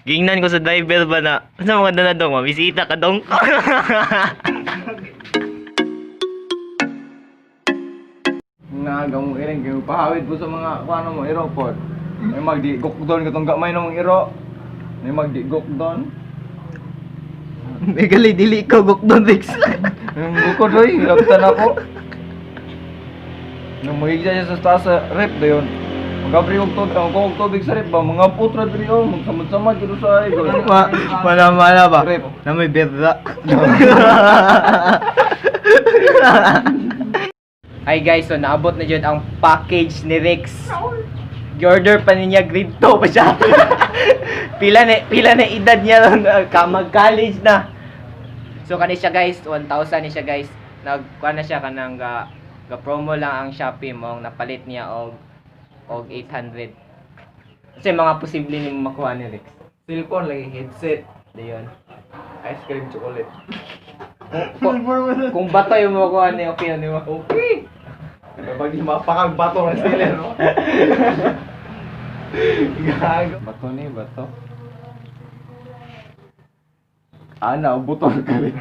Gingnan ko sa driver ba na, sa mga danadong, mabisita ka dong. Nagang mo iring kayo pahawid po sa mga kuano mo iro pod. May magdigok doon katong gamay nang iro. May magdigok doon. May gali dili ko gukdon Rex. Ang bukod hoy, laptan ako. Nang mahigsa siya sa taas sa rep dayon. Magabri og tubig sa rep ba mga putra diri oh, magsamad-samad kito sa ay. Mala ba? Rep. Na may berda. Hi guys, so naabot na dyan ang package ni Rex. Order pa niya grade 2 pa siya. pila na edad niya mag-college na. So kani siya guys, 1,000 ni siya guys. Nagkuha na siya kanang ga promo lang ang Shopee mo, napalit niya og 800. Kasi mga posible ni makuha ni Rex. Cellphone lagi headset. Dayon. Ice cream chocolate. Kung bato yung makuha ni okay ni mo. Okay. Kapag di mapakag bato na sila no. Gago. Bato ni bato. Ana, butol ka rin.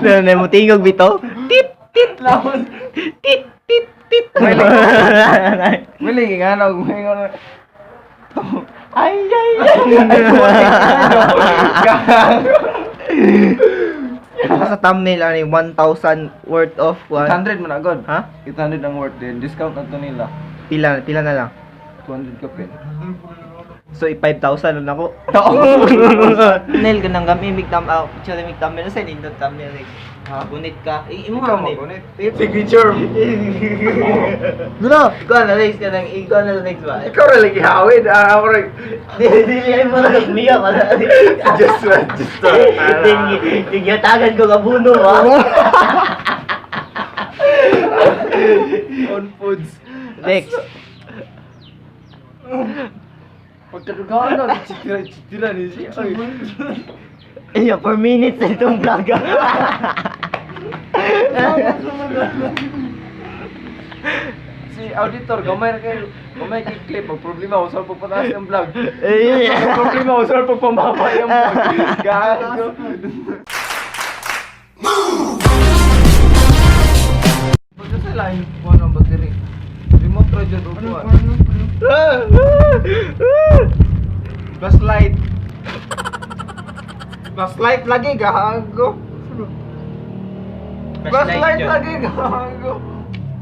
Na mo tingog bitaw. Tit tit laon. Tit tit tit. Mali nga na gumingon. Ay ay. Gago. Sa thumbnail ani 1,000 worth of 800 man agad. Ha? 800 ang worth din. Discount na to nila. Pila na lang. 200 ka pin. So 5,000 na ako. Nail ka nang kami mig thumbnail, picture mig thumbnail sa nindot thumbnail. Ha? Gunit ka. Imo Ikaw ka gunit. magunit. Signature. Gulo, ikaw na next ka nang ikaw na next ba? Ikaw rin lagi hawid. Ako rin. Dili ay mo na miya pa. Just Tigatagan ko kabuno ha. On foods. Next. Pagkadugaan na, chitira ni siya. Iya, per minutes na itong vlog. Si auditor, gamay kay clip. Ang problema, usal pagpataas ng vlog. Iya. Ang problema, usal pagpamaba yung vlog. Gago. Pagka sa line, kuha ng battery. Remote radio doon kuha. Flashlight. Flashlight lagi, gago. Flashlight lagi, gago.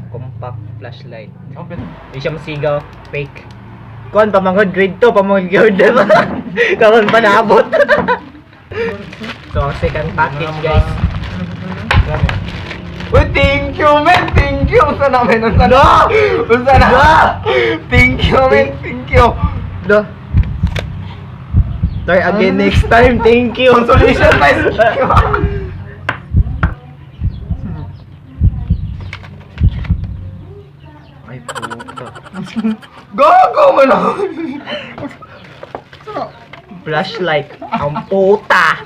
Compact flashlight. Open. Hindi siya masigaw. Fake. Kuan pamanghod grade 2 pamanghod diba? Karon pa naabot. So second package guys. Uy, thank you, man! Thank you! Unsa namin? Unsa na? Unsa na? Thank you, man! Thank you! Do. Try again next time. Thank you. Consolation prize! Ay puta. Gago man ako! Flashlight. Ang puta.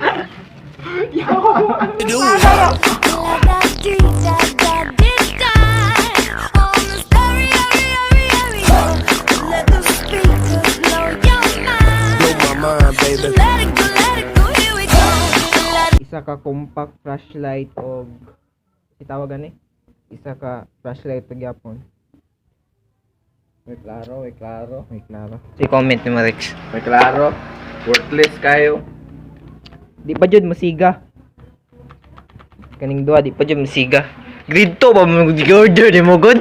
Isa ka compact flashlight o itawagan isa ka flashlight pag yapon. May klaro, may klaro. May klaro. Si comment ni Marix. May klaro. Worthless kayo. Di pa jud masiga. Kaning duha di pa jud masiga. Grade 2 ba mo order di mo good?